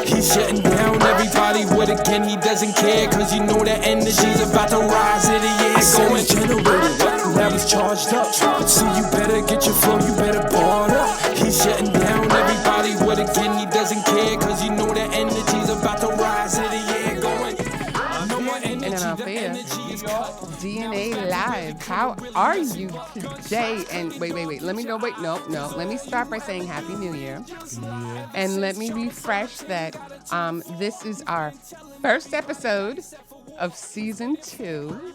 He's shutting down everybody with a gun. He doesn't care, cause you know that energy's about to rise in the air. Going generated, now he's charged up. But see, you better get your flow, you better bar up. He's shutting down everybody with a gun. He doesn't care, cause you know that energy's about to rise in the air. Going no more energy, the energy is cut. DNA Live. How are you today? And wait. Let me know. No. Let me start by saying Happy New Year. Yeah. And let me refresh that this is our first episode of season 2.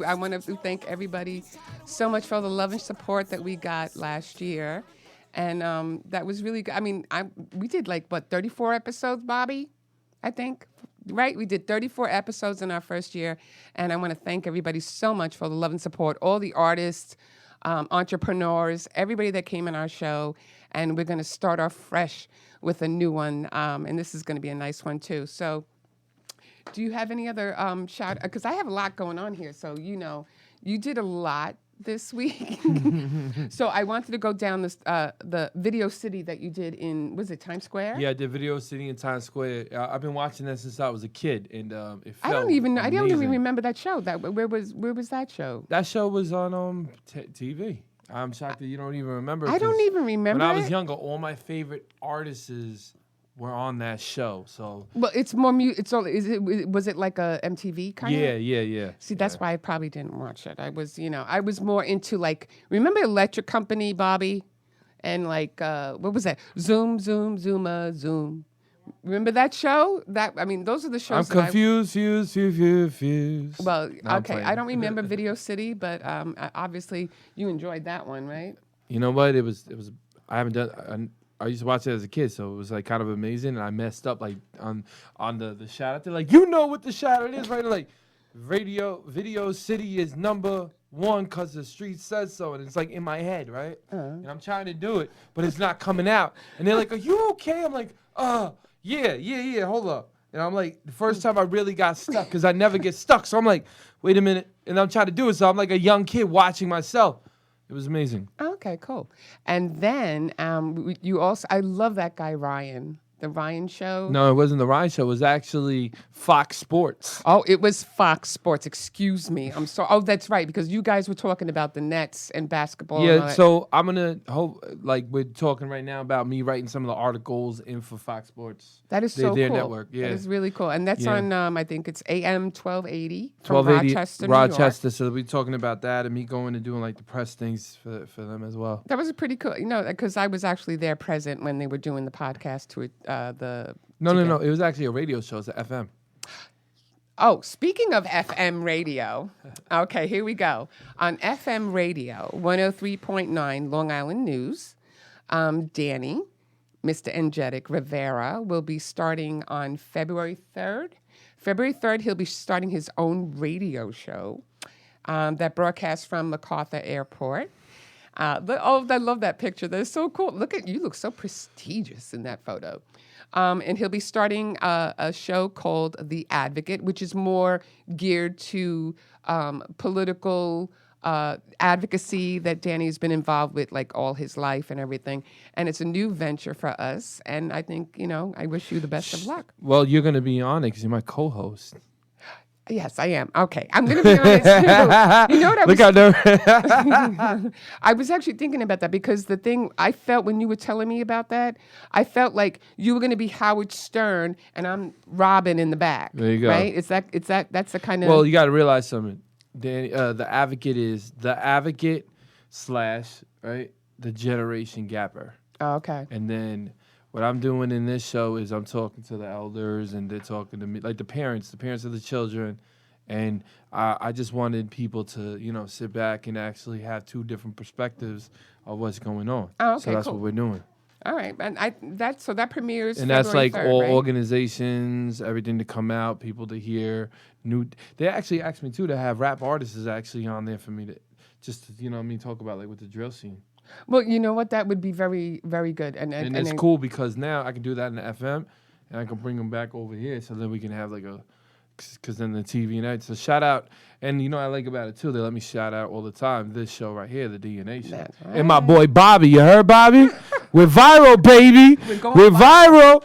I want to thank everybody so much for all the love and support that we got last year. And that was really good. I mean, we did 34 episodes, Bobby, I think. Right? We did 34 episodes in our first year, and I want to thank everybody so much for the love and support, all the artists, entrepreneurs, everybody that came in our show, and we're going to start off fresh with a new one, and this is going to be a nice one, too. So do you have any other shout? Because I have a lot going on here, so, you did a lot this week. So I wanted to go down this the Video City that you did in, was it Times Square? Yeah, I did Video City in Times Square. I've been watching that since I was a kid, and it felt I don't even amazing. remember that show. Where was that show? That show was on TV. I'm shocked that you don't even remember. I don't even remember. When I was younger, all my favorite artists were on that show. So, well, it's more was it like a MTV kind of? Yeah. See, that's why I probably didn't watch it. I was more into remember Electric Company, Bobby, and what was that? Zoom, Zuma, Zoom. Remember that show? Those are the shows. I'm confused, fused. Well, okay, I don't remember Video City, but obviously you enjoyed that one, right? You know what? It was. I haven't done. I used to watch it as a kid, so it was kind of amazing. And I messed up on the shout out there, what the shout out is, right? Video City is number 1 because the street says so, and it's in my head, right? And I'm trying to do it, but it's not coming out. And they're like, "Are you okay?" I'm like, yeah, hold up. And I'm like, the first time I really got stuck, because I never get stuck. So I'm like, wait a minute, and I'm trying to do it. So I'm like a young kid watching myself. It was amazing. Okay, cool. And then you also, I love that guy Ryan, the Ryan Show. No, it wasn't the Ryan Show. It was actually Fox Sports. Oh, it was Fox Sports. Excuse me. I'm sorry. Oh, that's right, because you guys were talking about the Nets and basketball. Yeah, so I'm going to we're talking right now about me writing some of the articles in for Fox Sports. That is so their cool. network, yeah. That is really cool. And that's on, I think it's AM 1280 from Rochester, New Rochester. York. So we're talking about that and me going and doing the press things for them as well. That was a pretty cool, because I was actually there present when they were doing the podcast to the... No. It was actually a radio show. It's an FM. Oh, speaking of FM radio, okay, here we go. On FM radio, 103.9 Long Island News, Danny, Mr. Energetic Rivera, will be starting on February 3rd. February 3rd, he'll be starting his own radio show that broadcasts from MacArthur Airport. I love that picture. That's so cool. You look so prestigious in that photo. And he'll be starting a show called The Advocate, which is more geared to political advocacy that Danny's been involved with all his life and everything. And it's a new venture for us. And I think, I wish you the best of luck. Well, you're going to be on it because you're my co-host. Yes, I am. Okay, I'm going to be honest too. You know what I was actually thinking about that because the thing I felt when you were telling me about that, I felt like you were going to be Howard Stern and I'm Robin in the back. There you go. Right? That's the kind of... Well, you got to realize something. Danny, the Advocate is the Advocate / right, the generation gapper. Oh, okay. And then what I'm doing in this show is I'm talking to the elders and they're talking to me, the parents of the children. And I just wanted people to, sit back and actually have 2 different perspectives of what's going on. Oh, okay, so that's cool. what we're doing. All right. And that premieres and February that's 3rd, all right? organizations, everything to come out, people to hear. They actually asked me, too, to have rap artists actually on there for me to just, talk about, with the drill scene. Well, you know what? That would be very, very good. And it's cool because now I can do that in the FM, and I can bring them back over here, so then we can have because then the TV night. So shout out, and I like about it too. They let me shout out all the time. This show right here, the DNA show, right. And my boy Bobby. You heard Bobby? We're viral, baby. We're viral.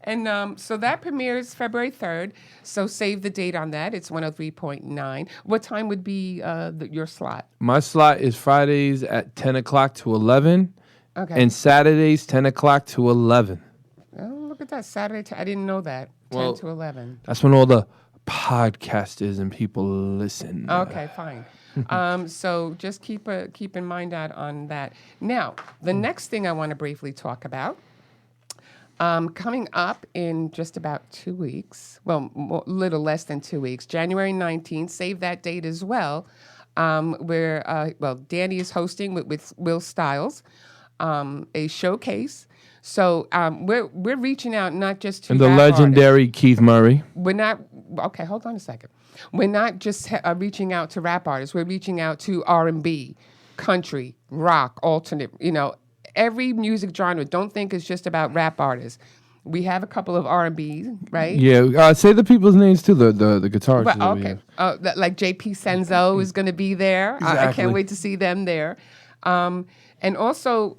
And so that premieres February 3rd. So save the date on that. It's 103.9. What time would be your slot? My slot is Fridays at 10 o'clock to 11. Okay. And Saturdays 10 o'clock to 11. Oh, look at that. Saturday. I didn't know that. 10 to 11. That's when all the podcasters and people listen. Okay, fine. So just keep in mind that on that. Now, the next thing I want to briefly talk about, coming up in just about 2 weeks, well, a little less than 2 weeks, January 19th, save that date as well, where, Danny is hosting with Will Stiles a showcase. So we're reaching out not just to and the rap legendary artists. Keith Murray. We're not, okay, hold on a second. We're not just reaching out to rap artists. We're reaching out to R&B, country, rock, alternate, every music genre. Don't think it's just about rap artists. We have a couple of R&B, right? Yeah, say the people's names too, the guitarists. Well, okay. Like JP Senzo is going to be there. I Exactly. can't wait to see them there. And also,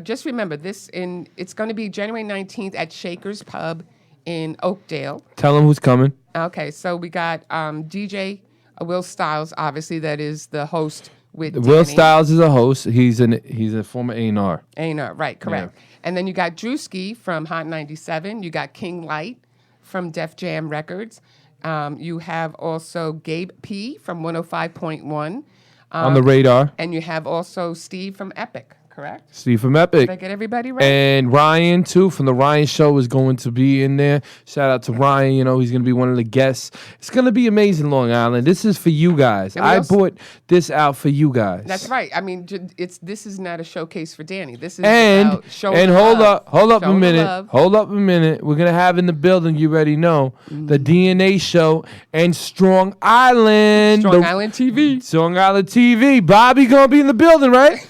just remember, it's going to be January 19th at Shaker's Pub in Oakdale. Tell them who's coming. Okay, so we got DJ Will Stiles, obviously, that is the host with Will Danny. Stiles is a host. He's a former A&R. A&R, right, correct. Yeah. And then you got Drewski from Hot 97. You got King Light from Def Jam Records. You have also Gabe P. from 105.1. On the radar. And you have also Steve from Epic, correct? Steve from Epic. Did I get everybody right? And Ryan, too, from the Ryan Show is going to be in there. Shout out to Ryan. He's going to be one of the guests. It's going to be amazing, Long Island. This is for you guys. I brought this out for you guys. That's right. I mean, this is not a showcase for Danny. This is about showing hold love. up a minute. Hold up a minute. We're going to have in the building, you already know, the DNA Show and Strong Island. Island TV. Strong Island TV. Bobby going to be in the building, right?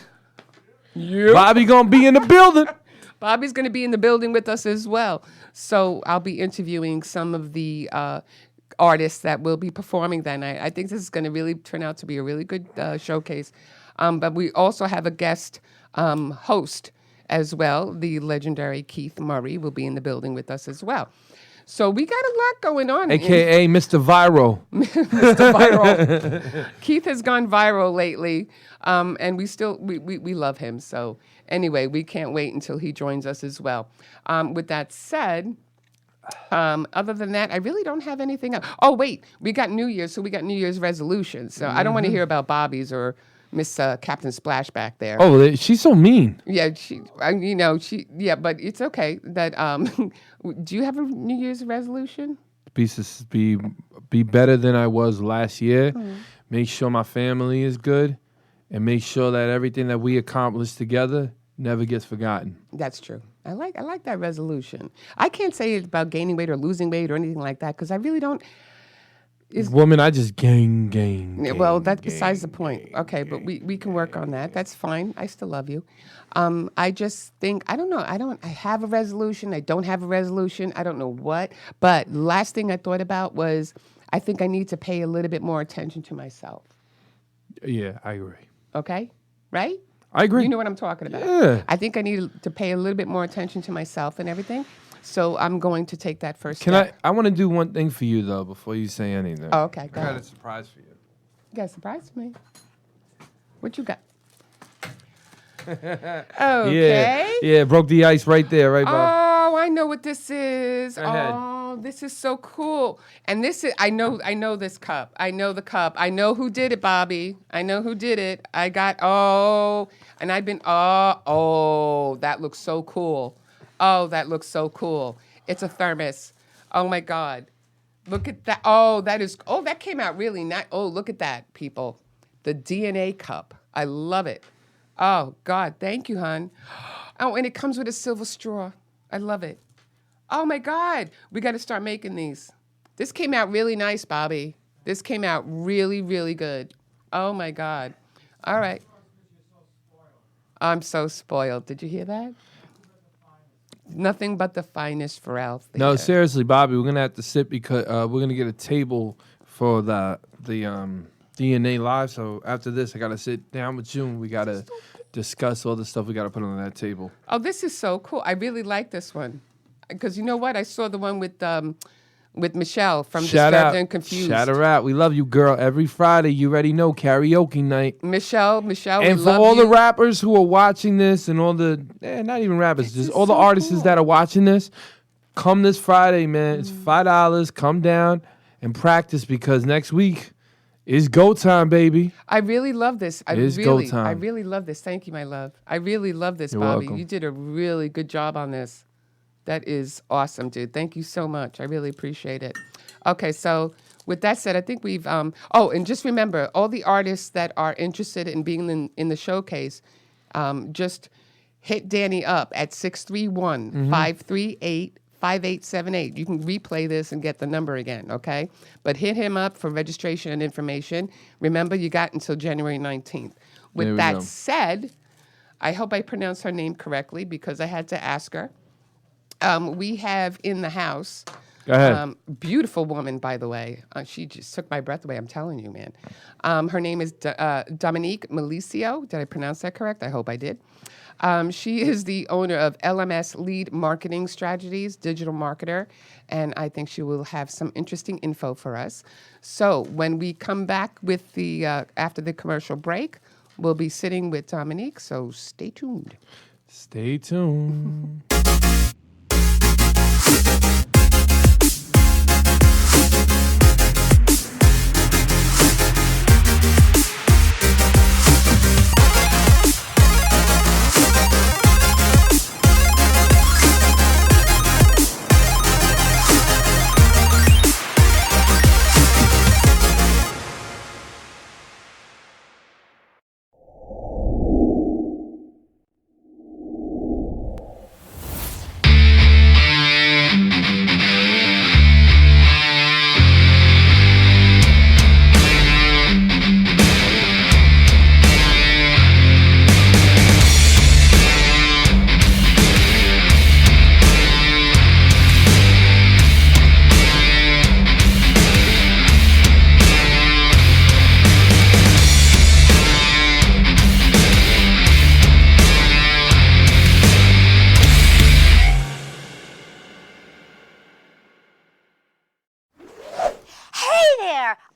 Yep. Bobby gonna be in the building. Bobby's gonna be in the building with us as well. So I'll be interviewing some of the artists that will be performing that night. I think this is gonna really turn out to be a really good showcase. But we also have a guest host as well. The legendary Keith Murray will be in the building with us as well. So we got a lot going on. AKA Mr. Viral. Mr. Viral. Keith has gone viral lately, and we love him. So anyway, we can't wait until he joins us as well. With that said, other than that, I really don't have anything else. Oh, wait, we got New Year's, so we got New Year's resolutions. So I don't want to hear about Bobby's or Miss Captain Splash back there. Oh, she's so mean. Yeah, but it's okay. That do you have a New Year's resolution? Be better than I was last year. Make sure my family is good, and make sure that everything that we accomplished together never gets forgotten. That's true. I like that resolution. I can't say it's about gaining weight or losing weight or anything like that because I really don't. Woman, I just gain. Well, that's besides the point. Okay, but we can work on that. That's fine. I still love you. I just think, I don't know. I have a resolution. I don't have a resolution. I don't know what. But last thing I thought about was I think I need to pay a little bit more attention to myself. Yeah, I agree. Okay? Right? I agree. You know what I'm talking about. Yeah. I think I need to pay a little bit more attention to myself and everything. So I'm going to take that first step. I want to do one thing for you, though, before you say anything. Oh, okay. Go I got ahead. a surprise for you. You got a surprise for me. What you got? Okay. Yeah, broke the ice right there, right, Bob? Oh, I know what this is. Go ahead. Oh, this is so cool. And this is I know this cup. I know the cup. I know who did it, Bobby. I know who did it. I got and I've been that looks so cool. Oh, that looks so cool. It's a thermos. Oh my God. Look at that. That came out really nice. Oh, look at that, people. The DNA cup. I love it. Oh, God. Thank you, hon. Oh, and it comes with a silver straw. I love it. Oh, my God. We got to start making these. This came out really nice, Bobby. This came out really, really good. Oh, my God. All right. I'm so spoiled. Did you hear that? Nothing but the finest for Althea. No, seriously, Bobby, we're gonna have to sit because we're gonna get a table for the DNA Live. So after this, I gotta sit down with you and we gotta discuss all the stuff we gotta put on that table. Oh, this is so cool. I really like this one. because you know what? I saw the one with Michelle from Shout Disturbed out. and Confused. Shout her out. We love you, girl. Every Friday, you already know, karaoke night. Michelle, And we for love all you. the rappers who are watching this and all the, not even rappers, just all the artists that are watching this, come this Friday, man. It's $5. Come down and practice because next week is go time, baby. I really love this. I go time. really love this. Thank you, my love. I really love this, You're Bobby. welcome. You did a really good job on this. That is awesome, dude. Thank you so much. I really appreciate it. Okay, so with that said, I think we've. And just remember, all the artists that are interested in being in the showcase, just hit Danny up at 631-538-5878. You can replay this and get the number again, okay? But hit him up for registration and information. Remember, you got until January 19th. With that said, I hope I pronounced her name correctly because I had to ask her. We have in the house, Go ahead. beautiful woman, by the way. She just took my breath away, I'm telling you, man. Her name is Dominique Melecio. Did I pronounce that correct? I hope I did. She is the owner of LMS Lead Marketing Strategies, digital marketer, and I think she will have some interesting info for us. So when we come back with the after the commercial break, we'll be sitting with Dominique, so stay tuned. Stay tuned.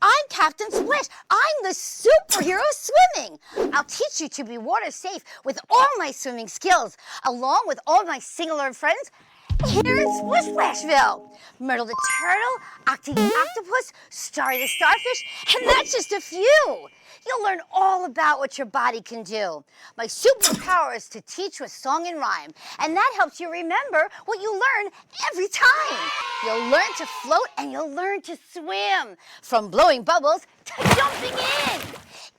I'm Captain Splish. I'm the superhero swimming. I'll teach you to be water safe with all my swimming skills, along with all my singular friends here in Splish Splashville. Myrtle the turtle, Octi the octopus, Starry the starfish, and that's just a few. You'll learn all about what your body can do. My superpower is to teach with song and rhyme, and that helps you remember what you learn every time. You'll learn to float and you'll learn to swim, from blowing bubbles to jumping in.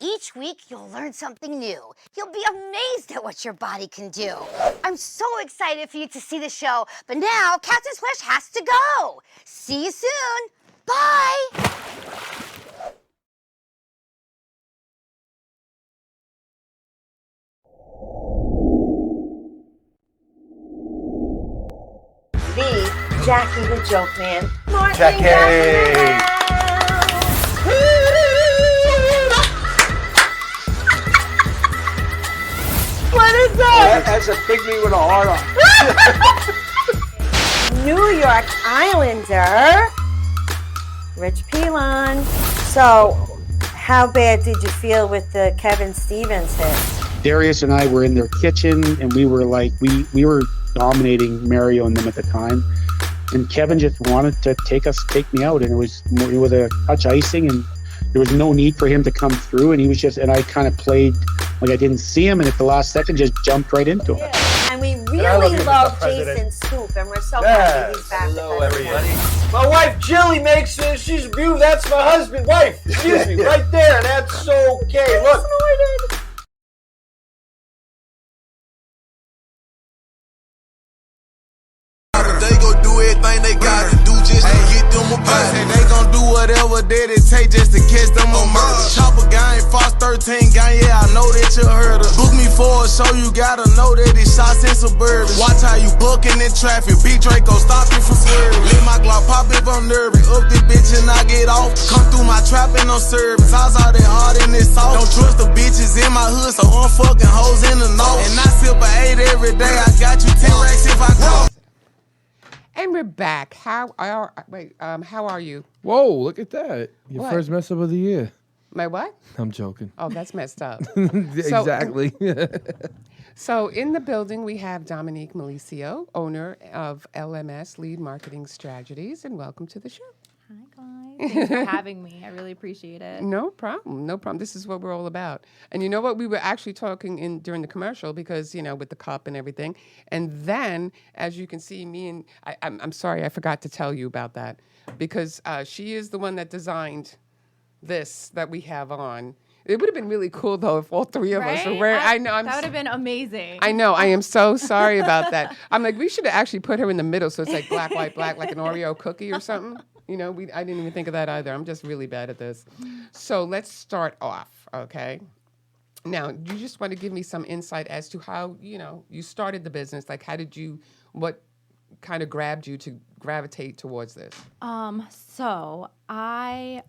Each week, you'll learn something new. You'll be amazed at what your body can do. I'm so excited for you to see the show, but now Captain Splash has to go. See you soon. Bye. The Jackie the Joke Man. Jackie! What is that? That's a pygmy with a heart on. New York Islander, Rich Pilon. So, how bad did you feel with the Kevin Stevens hit? Darius and I were in their kitchen, and we were like, we were dominating Mario and them at the time. And Kevin just wanted to take me out, and it was a touch icing, and there was no need for him to come through. And he was just, and I kind of played like I didn't see him, and at the last second, just jumped right into him. Yeah. And we really love Jason Scoop, and we're so happy he's back. Hello, everybody. My wife Jilly makes it. She's beautiful. That's my husband. Wife, excuse me, right there. That's okay. Look. They gon' do everything they got to do just to get them a body. And they gon' do whatever that it take just to catch them a murder. Chopper gang, Fox 13 gang, yeah, I know that you heard of. Book me for a show, you gotta know that it's shots in suburban. Watch how you bucking in traffic, Big Draco stop you from swerving. Let my Glock pop if I'm nervous, up this bitch and I get off. Come through my trap and no service, I saw that hard in this sauce. Don't trust the bitches in my hood, so I'm fucking hoes in the north. And I sip a 8 every day, I got you 10 racks if I go. And we're back. How are you? Whoa, look at that. Your What? first mess up of the year. My what? I'm joking. Oh, that's messed up. Exactly. So in the building, we have Dominique Melecio, owner of LMS Lead Marketing Strategies, and welcome to the show. Hi, guys. Thanks for having me. I really appreciate it. No problem. No problem. This is what we're all about. And you know what? We were actually talking during the commercial because, with the cup and everything. And then, as you can see, I'm sorry, I forgot to tell you about that because she is the one that designed this that we have on. It would have been really cool, though, if all three of us were wearing. I know. That would have been amazing. I know. I am so sorry about that. I'm like, we should have actually put her in the middle so it's like black, white, black, like an Oreo cookie or something. I didn't even think of that either. I'm just really bad at this. So let's start off, okay? Now, you just want to give me some insight as to how, you started the business. Like, what kind of grabbed you to gravitate towards this? So I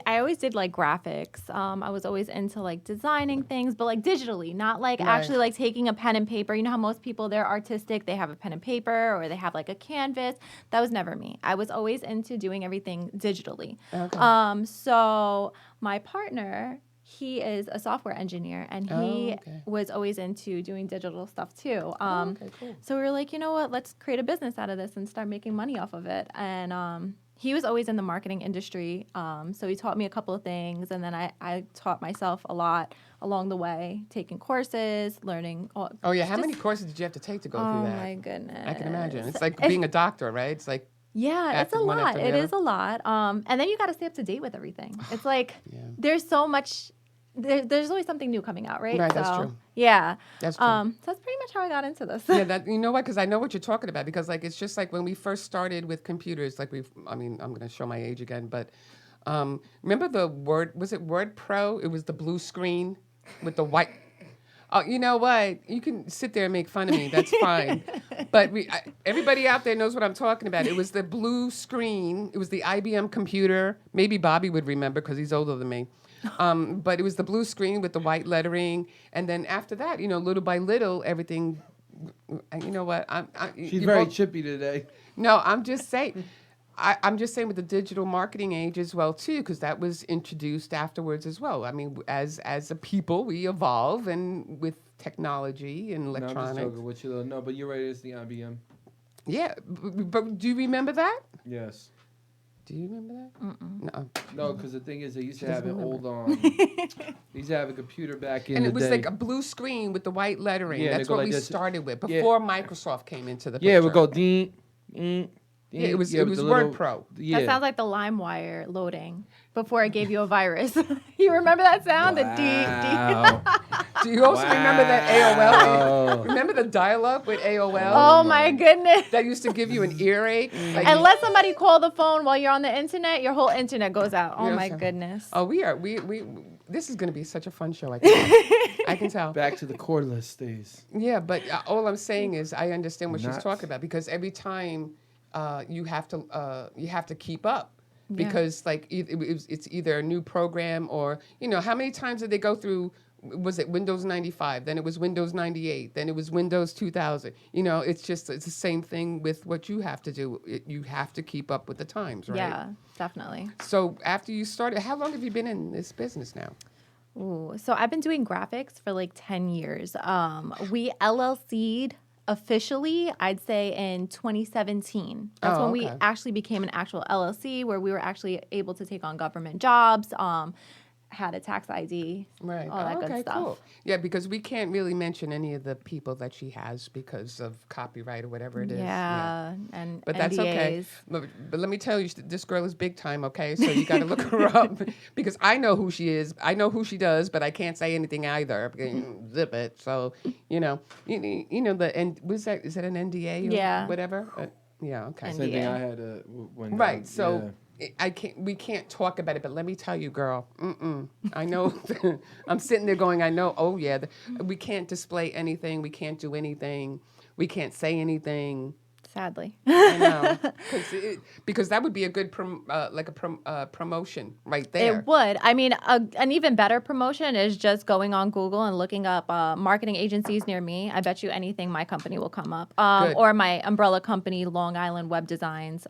always did like graphics. I was always into like designing things, but like digitally, not like actually like taking a pen and paper. You know how most people, they're artistic, they have a pen and paper or they have like a canvas. That was never me. I was always into doing everything digitally. Okay. So my partner, he is a software engineer, and he was always into doing digital stuff too. Cool. So we were like, you know what? Let's create a business out of this and start making money off of it. And he was always in the marketing industry, so he taught me a couple of things, and then I taught myself a lot along the way, taking courses, learning. How many courses did you have to take to go through that? Oh my goodness! I can imagine. It's like being a doctor, right? It's like it's a lot. It is a lot. And then you got to stay up to date with everything. It's like there's so much. There's always something new coming out, right? Right, that's true. Yeah. That's true. So that's pretty much how I got into this. Yeah, you know what? Because I know what you're talking about. Because like it's just like when we first started with computers. Like I'm going to show my age again, but remember the Word? Was it Word Pro? It was the blue screen with the white. Oh, you know what? You can sit there and make fun of me. That's fine. But everybody out there knows what I'm talking about. It was the blue screen. It was the IBM computer. Maybe Bobby would remember because he's older than me. But it was the blue screen with the white lettering, and then after that, little by little, everything. You know what? She's very chippy today. No, I'm just saying. I'm just saying with the digital marketing age as well too, because that was introduced afterwards as well. I mean, as a people, we evolve, and with technology and electronics. No, I'm just joking with you though. No, but you're right. It's the IBM. Yeah, but do you remember that? Yes. Do you remember that? No, because the thing is, they used to have it old on. They used to have a computer back in the day. And it was like a blue screen with the white lettering. Yeah, that's what we started with before Microsoft came into the picture. Yeah, it would go ding. Yeah, it was Word Pro. Yeah. That sounds like the LimeWire loading before it gave you a virus. You remember that sound? Wow. Do you also remember that AOL? Remember the dial-up with AOL? Oh my goodness. That used to give you an earache. Like and let somebody call the phone while you're on the internet, your whole internet goes out. Oh my goodness. Oh, we this is going to be such a fun show, I can tell. I can tell. Back to the cordless days. Yeah, but all I'm saying is I understand what she's talking about, because every time you have to keep up. Because like it's either a new program or how many times did they go through? Was it Windows 95? Then it was Windows 98. Then it was Windows 2000. It's the same thing with what you have to do. You have to keep up with the times, right? Yeah, definitely. So after you started, how long have you been in this business now? Ooh, so I've been doing graphics for like 10 years. We LLC'd officially, I'd say in 2017. That's when we actually became an actual LLC, where we were actually able to take on government jobs, had a tax ID, right? All that good stuff. Cool. Yeah, because we can't really mention any of the people that she has because of copyright or whatever it is. Yeah, but NDAs. That's okay. But let me tell you, this girl is big time. Okay, so you got to look her up, because I know who she is. I know who she does, but I can't say anything either. Zip it. So you know and was that, is that an NDA? Or whatever. Yeah. Okay. Same thing I had when. Right. So. We can't talk about it, but let me tell you, girl, I know, I'm sitting there going, I know, oh yeah, we can't display anything, we can't do anything, we can't say anything. Sadly. I know, because that would be a good promotion right there. It would. I mean, an even better promotion is just going on Google and looking up marketing agencies near me. I bet you anything my company will come up. Or my umbrella company, Long Island Web Designs.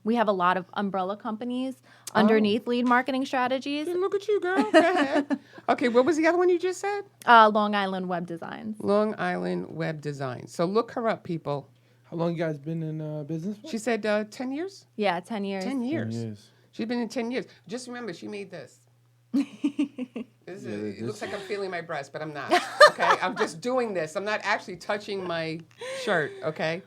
We have a lot of umbrella companies underneath Lead Marketing Strategies. Look at you, girl. Go ahead. Okay, what was the other one you just said? Long Island Web Designs. Long Island Web Design. So look her up, people. How long you guys been in business for? She said 10 years? Yeah, 10 years. 10 years. She's been in 10 years. Just remember, she made this. It looks like I'm feeling my breast, but I'm not. Okay, I'm just doing this. I'm not actually touching my shirt. Okay,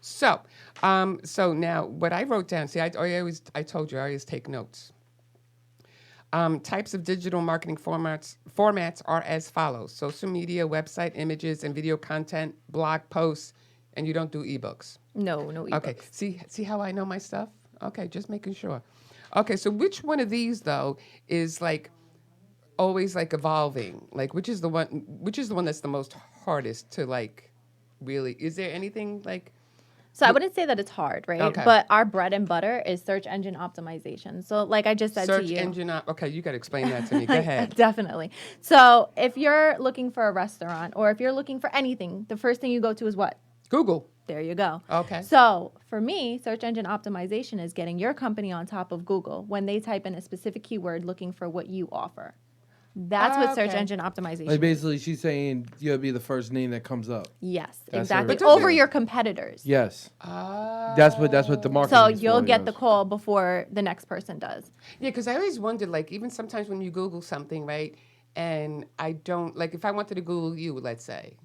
so now what I wrote down. See, I told you I always take notes. Types of digital marketing formats are as follows: social media, website, images, and video content, blog posts, and you don't do ebooks. No ebooks. Okay, see how I know my stuff? Okay, just making sure. Okay, so which one of these though is like always like evolving? Like which is the one that's the most hardest to like really? Is there anything like? So I wouldn't say that it's hard, right? Okay. But our bread and butter is search engine optimization. So like I just said to you. Search engine okay, you got to explain that to me. Go ahead. Definitely. So if you're looking for a restaurant or if you're looking for anything, the first thing you go to is what? Google. There you go. Okay. So for me, search engine optimization is getting your company on top of Google when they type in a specific keyword looking for what you offer. That's what search engine optimization Like is. basically, she's saying you'll be the first name that comes up. Yes, That's exactly. her- Over your competitors. Yes. That's what the marketing. So is you'll for, get yes. the call before the next person does. Yeah, because I always wondered, like, even sometimes when you Google something, right, and I don't, like, if I wanted to Google you, let's say,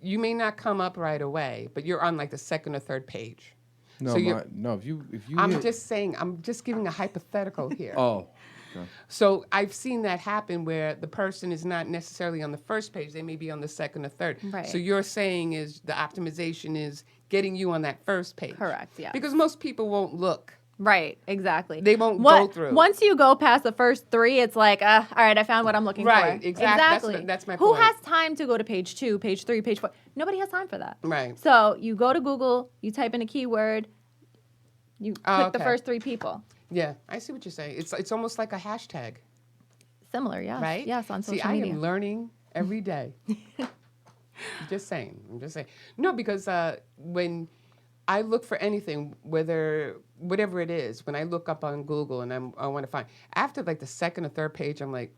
you may not come up right away, but you're on, like, the second or third page. No, So no. If you. I'm just saying, I'm just giving a hypothetical here. Oh. Okay. So I've seen that happen where the person is not necessarily on the first page; they may be on the second or third. Right. So you're saying is the optimization is getting you on that first page. Correct, yeah. Because most people won't look. Right, exactly. They won't go through. Once you go past the first three, it's like, all right, I found what I'm looking for. Right, exactly. That's my Who point. has time to go to page 2, page 3, page 4? Nobody has time for that. Right. So you go to Google, you type in a keyword, you click the first 3 people. Yeah, I see what you're saying. It's almost like a hashtag. Similar, yes. Right? Yes, on social See, media. I am learning every day. I'm just saying. No, because when I look for anything, whatever it is, when I look up on Google and I want to find, after like the second or third page, I'm like,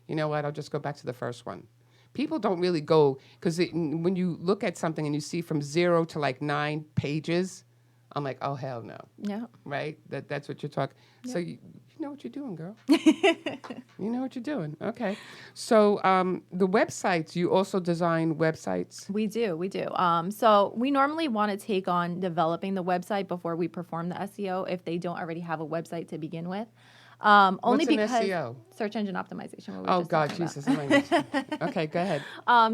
you know what? I'll just go back to the first one. People don't really go, because when you look at something and you see from 0 to like 9 pages, I'm like, oh, hell no. Yeah. Right? That's what you're talking. Yeah. So you know what you're doing, girl. You know what you're doing. Okay. So the websites, you also design websites? We do. So we normally want to take on developing the website before we perform the SEO if they don't already have a website to begin with. Only What's an because SEO? Search engine optimization. What we were Oh, just God, talking about. Jesus. Language. Okay, go ahead.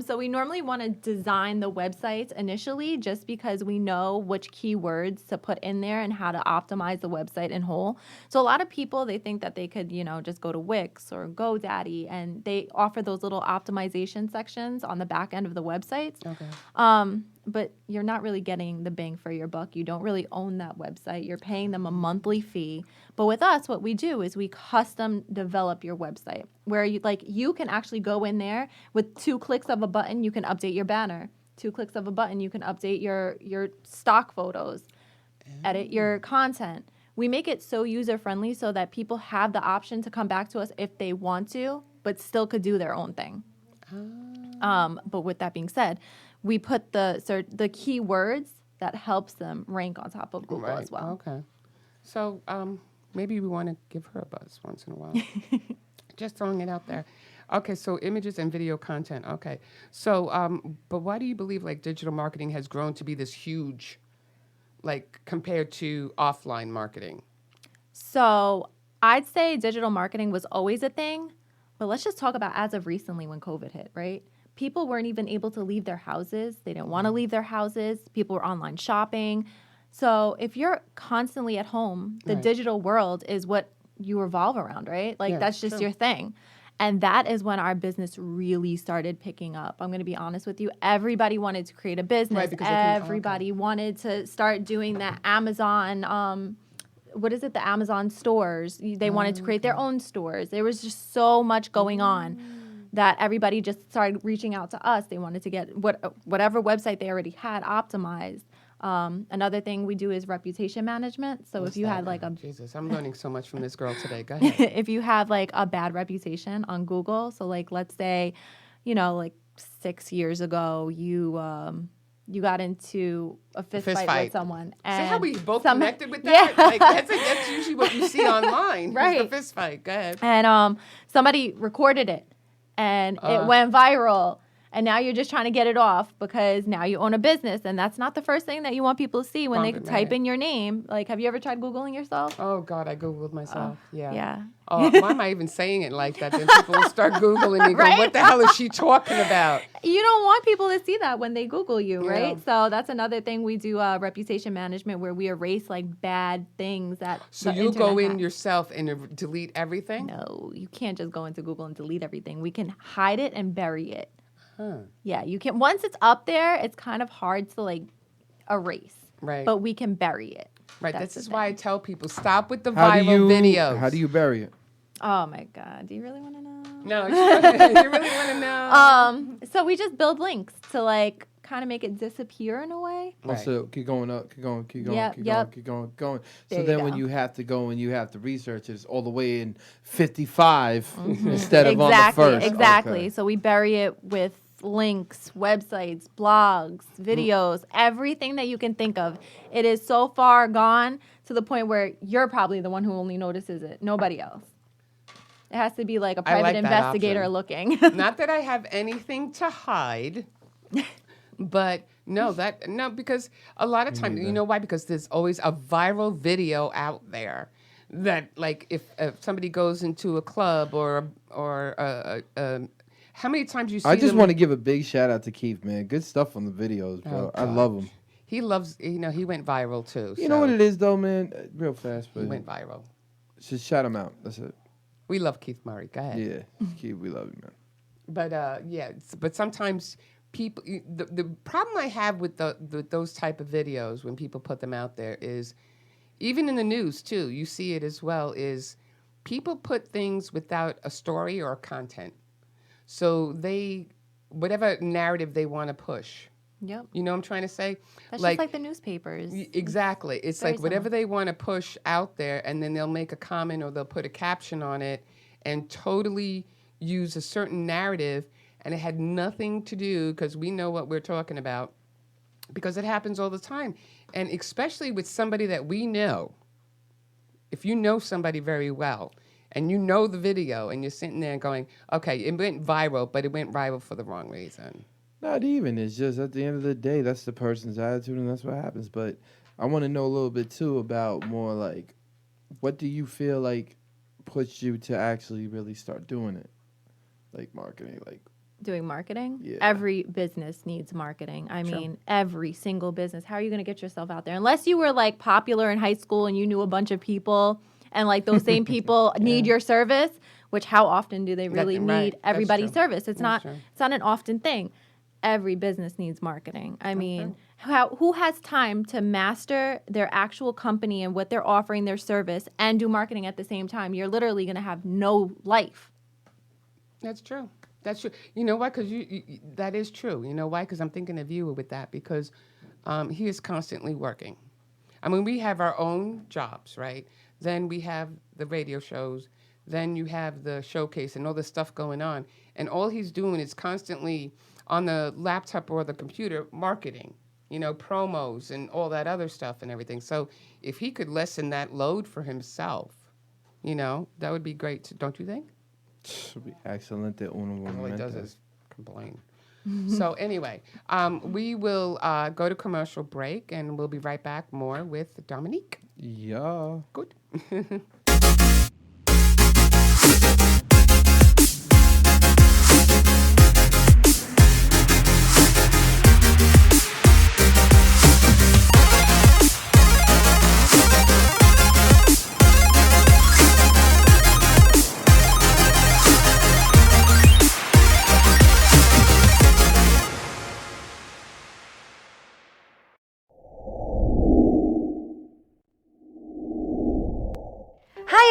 So we normally want to design the websites initially just because we know which keywords to put in there and how to optimize the website in whole. So a lot of people, they think that they could, just go to Wix or GoDaddy and they offer those little optimization sections on the back end of the websites. Okay. But you're not really getting the bang for your buck. You don't really own that website. You're paying them a monthly fee. But with us, what we do is we custom develop your website where you can actually go in there with 2 clicks of a button, you can update your banner. 2 clicks of a button, you can update your stock photos, edit your content. We make it so user-friendly so that people have the option to come back to us if they want to, but still could do their own thing. But with that being said, we put the keywords that helps them rank on top of Google as well. Okay. So maybe we want to give her a buzz once in a while. Just throwing it out there. Okay, so images and video content. Okay. So, but why do you believe like digital marketing has grown to be this huge, like compared to offline marketing? So I'd say digital marketing was always a thing, but let's just talk about as of recently when COVID hit, right? People weren't even able to leave their houses. They didn't want to leave their houses. People were online shopping. So if you're constantly at home, the digital world is what you revolve around, right? Like that's just your thing. And that is when our business really started picking up. I'm going to be honest with you. Everybody wanted to create a business. Right, because they can- Everybody wanted to start doing that Amazon, what is it? The Amazon stores. They wanted to create their own stores. There was just so much going on that everybody just started reaching out to us. They wanted to get whatever website they already had optimized. Another thing we do is reputation management. So if you had like Jesus, I'm learning so much from this girl today. Go ahead. if you have like a bad reputation on Google, so like let's say, like 6 years ago, you got into a fist fight with someone. And See how we both connected with that? Yeah. Like, that's usually what you see online. Right. The fist fight. Go ahead. And somebody recorded it, and it went viral. And now you're just trying to get it off because now you own a business, and that's not the first thing that you want people to see when they type in your name. Like, have you ever tried Googling yourself? Oh, God, I Googled myself. Yeah. Yeah. Oh, why am I even saying it like that? Then people will start Googling me. Right? Go, what the hell is she talking about? You don't want people to see that when they Google you, right? Yeah. So that's another thing we do, reputation management, where we erase like bad things that. So the you go internet in has. yourself and delete everything? No, you can't just go into Google and delete everything. We can hide it and bury it. Huh. Yeah, you can. Once it's up there, it's kind of hard to like erase. Right. But we can bury it. Right. That's This the is why I thing. tell people, stop with the How viral do you videos. How do you bury it? Oh my God. Do you really want to know? No, you really want to know? So we just build links to like kind of make it disappear in a way. Right. Also, keep going up, keep going, keep going, Yep, keep yep. going, keep going, going. There So you then go. when you have to go and you have to research it, it's all the way in 55 instead of on the first. Exactly. Okay. So we bury it with links, websites, blogs, videos, everything that you can think of. It is so far gone to the point where you're probably the one who only notices it, nobody else. It has to be like a I private like that investigator option. looking. Not that I have anything to hide, but no, because a lot of times, you know why? Because there's always a viral video out there that, like, if somebody goes into a club or how many times you see I just them- want to give a big shout out to Keith, man. Good stuff on the videos, bro. I love him. He loves, he went viral too. You know what it is, though, man? Real fast, He but went viral. just shout him out. That's it. We love Keith Murray. Go ahead. Yeah, Keith, we love you, man. But but sometimes people, the problem I have with those type of videos when people put them out there is, even in the news too, you see it as well, is people put things without a story or content. So whatever narrative they want to push. Yep. You know what I'm trying to say? That's just like the newspapers. Exactly. It's Very like whatever they want to push out there, and then they'll make a comment or they'll put a caption on it and totally use a certain narrative, and it had nothing to do, because we know what we're talking about, because it happens all the time. And especially with somebody that we know. If you know somebody very well, and you know the video, and you're sitting there going, okay, it went viral, but it went viral for the wrong reason. Not even. It's just at the end of the day, that's the person's attitude, and that's what happens. But I want to know a little bit too about more like, what do you feel like pushed you to actually really start doing it, like marketing, like Doing marketing? Yeah. Every business needs marketing. I mean, every single business. How are you going to get yourself out there? Unless you were like popular in high school and you knew a bunch of people, and like those same people need your service, which how often do they really Right. need That's everybody's true. service? It's not true. it's not an often thing. Every business needs marketing. I mean, who has time to master their actual company and what they're offering, their service, and do marketing at the same time? You're literally going to have no life. That's true. That's true. You know why? Because you that is true. You know why? Because I'm thinking of you with that, because he is constantly working. I mean, we have our own jobs, right? Then we have the radio shows. Then you have the showcase and all this stuff going on. And all he's doing is constantly on the laptop or the computer marketing, you know, promos and all that other stuff and everything. So if he could lessen that load for himself, you know, that would be great, too, don't you think? should be excellent at uno All he does momento. is complain. So anyway, we will go to commercial break, and we'll be right back more with Dominique. Yeah. Good.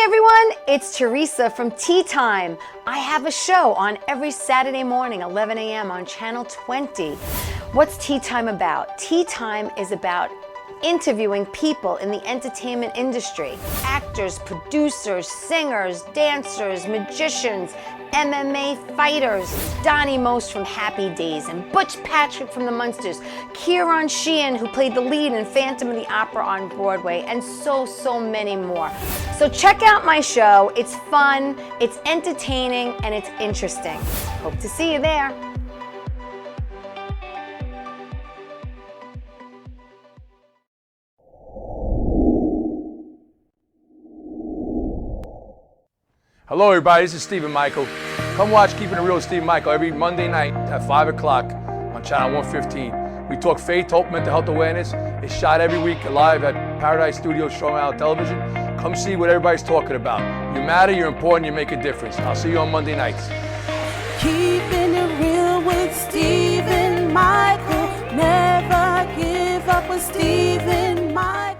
everyone, it's Teresa from Tea Time. I have a show on every Saturday morning, 11 a.m. on Channel 20. What's Tea Time about? Tea Time is about interviewing people in the entertainment industry. Actors, producers, singers, dancers, magicians, MMA fighters, Donnie Most from Happy Days, and Butch Patrick from the Munsters, Kieran Sheehan, who played the lead in Phantom of the Opera on Broadway, and so many more. So check out my show. It's fun, it's entertaining, and it's interesting. Hope to see you there. Hello, everybody. This is Stephen Michael. Come watch Keeping It Real with Stephen Michael every Monday night at 5 o'clock on Channel 115. We talk faith, hope, mental health awareness. It's shot every week live at Paradise Studios, Strong Island Television. Come see what everybody's talking about. You matter, you're important, you make a difference. I'll see you on Monday nights. Keeping it real with Stephen Michael. Never give up with Stephen Michael.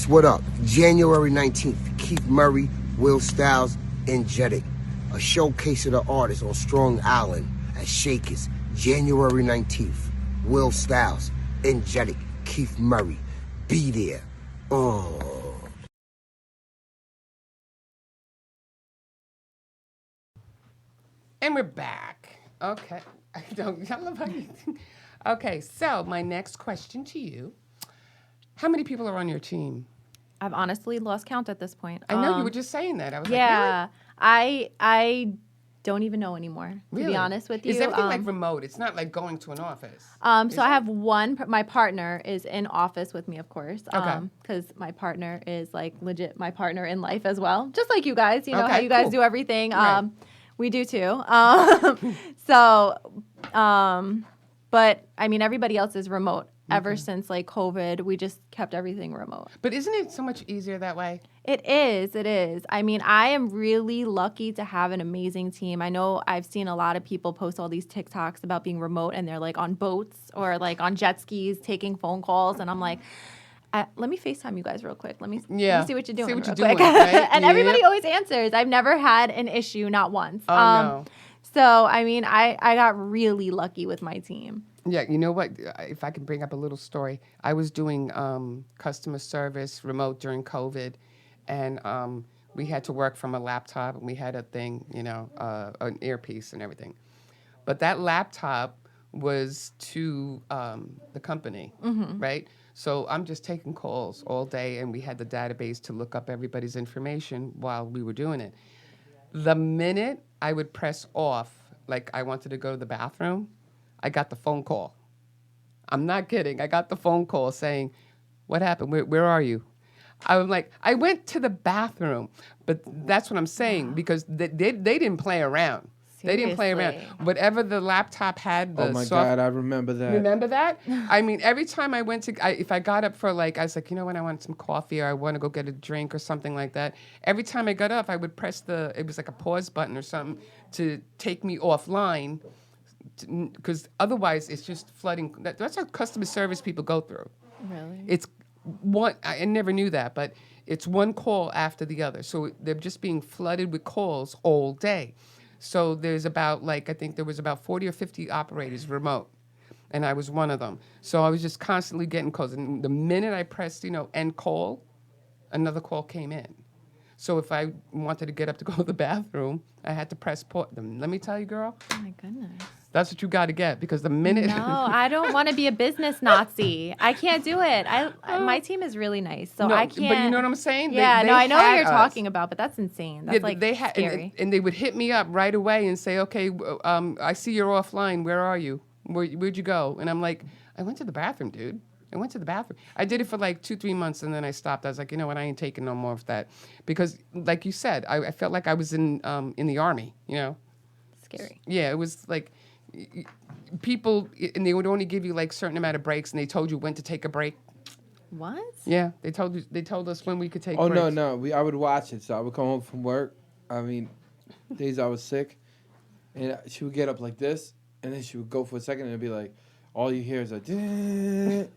What up? January 19th, Keith Murray, Will Styles, and Jeddick. A showcase of the artists on Strong Island at Shakers. January 19th, Will Styles, and Jeddick, Keith Murray. Be there. Oh. And we're back. Okay. I don't love anything. Okay, so my next question to you. How many people are on your team? I've honestly lost count at this point. I know you were just saying that. I was yeah, like, really? I don't even know anymore, to be honest with you. Is everything like remote? It's not like going to an office. So I have my partner is in office with me, of course. Okay. Because my partner is like legit my partner in life as well. Just like you guys, you know how you guys do everything. Right. We do too. But I mean, everybody else is remote. Ever since like COVID, we just kept everything remote. But isn't it so much easier that way? It is. It is. I mean, I am really lucky to have an amazing team. I know I've seen a lot of people post all these TikToks about being remote and they're like on boats or like on jet skis taking phone calls. And I'm like, let me FaceTime you guys real quick. Let me see what you're doing real quick. Right? And everybody always answers. I've never had an issue, not once. Oh, no. So, I mean, I got really lucky with my team. Yeah, you know what? If I can bring up a little story, I was doing customer service remote during COVID, and we had to work from a laptop, and we had a thing, an earpiece and everything. But that laptop was to the company, right? So I'm just taking calls all day, and we had the database to look up everybody's information while we were doing it. The minute I would press off, like I wanted to go to the bathroom, I got the phone call. I'm not kidding. I got the phone call saying, what happened? Where are you? I'm like, I went to the bathroom. But that's what I'm saying, because they didn't play around. Seriously? They didn't play around. Whatever the laptop had, the oh my God, I remember that. Remember that? I mean, every time I went if I got up for I was like, you know what, I want some coffee, or I want to go get a drink or something like that. Every time I got up, I would press it was like a pause button or something to take me offline, because otherwise it's just flooding. That's how customer service people go through. Really? It's one. I never knew that, but it's one call after the other. So they're just being flooded with calls all day. So there's about I think there was about 40 or 50 operators remote, and I was one of them. So I was just constantly getting calls, and the minute I pressed end call, another call came in. So if I wanted to get up to go to the bathroom, I had to press pause. Let me tell you, girl. Oh my goodness. That's what you got to get because the minute. No, I don't want to be a business Nazi. I can't do it. My team is really nice, so No, I can't. But you know what I'm saying? Yeah, They no, I know what had you're us. talking about, but that's insane. That's like scary. And they would hit me up right away and say, okay, I see you're offline. Where are you? Where'd you go? And I'm like, I went to the bathroom, dude. I went to the bathroom. I did it for like 2-3 months, and then I stopped. I was like, you know what? I ain't taking no more of that. Because, like you said, I felt like I was in the army, you know? Scary. Yeah, it was like people, and they would only give you like certain amount of breaks, and they told you when to take a break. What? Yeah, they told us when we could take Oh, breaks. no. I would watch it. So I would come home from work. I mean, days I was sick. And she would get up like this. And then she would go for a second. And it'd be like, all you hear is like, the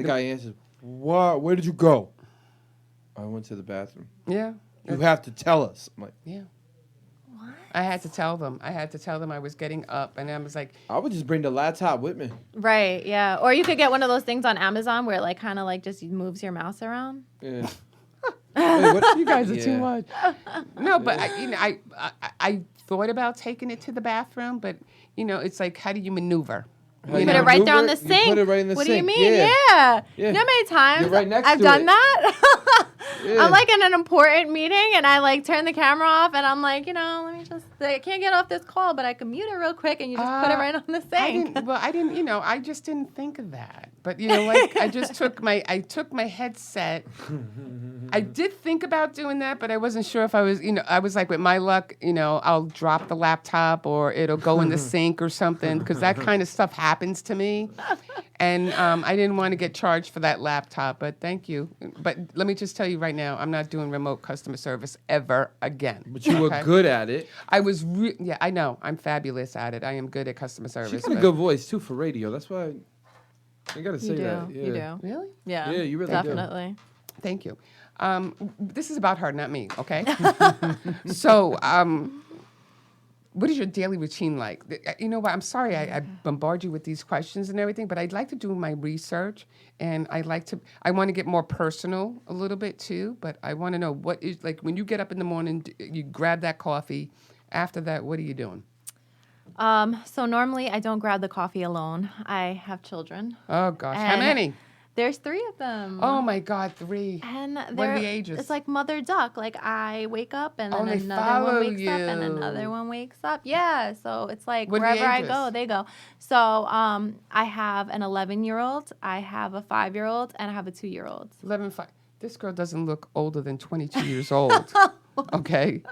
guy answers, what? Where did you go? I went to the bathroom. Yeah. You have to tell us. I'm like, yeah. I had to tell them. I was getting up, and I was like, I would just bring the laptop with me. Right, yeah. Or you could get one of those things on Amazon where it like kind of like just moves your mouse around. Yeah. You guys are too much. No, but I thought about taking it to the bathroom, but it's like, how do you maneuver? You put it right there on the You sink. put it right in the what sink. do you mean? Yeah. You know how many times You're right next I've to done it. that? Yeah. I'm like in an important meeting and I like turn the camera off and I'm like, let me just, I can't get off this call, but I can mute it real quick and you just put it right on the sink. I just didn't think of that. But like I took my headset. I did think about doing that, but I wasn't sure if I was, I was like, with my luck, I'll drop the laptop or it'll go in the sink or something because that kind of stuff happens to me. And I didn't want to get charged for that laptop, but thank you. But let me just tell you right now, I'm not doing remote customer service ever again. But you were good at it. I was, yeah, I know. I'm fabulous at it. I am good at customer service. She's got a good voice, too, for radio. That's why I got to say that. Yeah. You do. Really? Yeah. Yeah, you really definitely. do. Thank you. This is about her, not me, okay? So, what is your daily routine like? You know what? I'm sorry I bombard you with these questions and everything, but I'd like to do my research, and I want to get more personal a little bit too, but I want to know what is, like, when you get up in the morning, you grab that coffee. After that, what are you doing? So normally I don't grab the coffee alone. I have children. Oh, gosh. How many? There's 3 of them. Oh, my God, 3. And what are the ages? It's like mother duck. Like I wake up and then they another follow one wakes up and you. another one wakes up. Yeah. So it's like What are the wherever I ages? go, they go. So I have an 11-year-old, I have a 5-year-old, and I have a 2-year-old. 11, 5. This girl doesn't look older than 22 years old. Okay.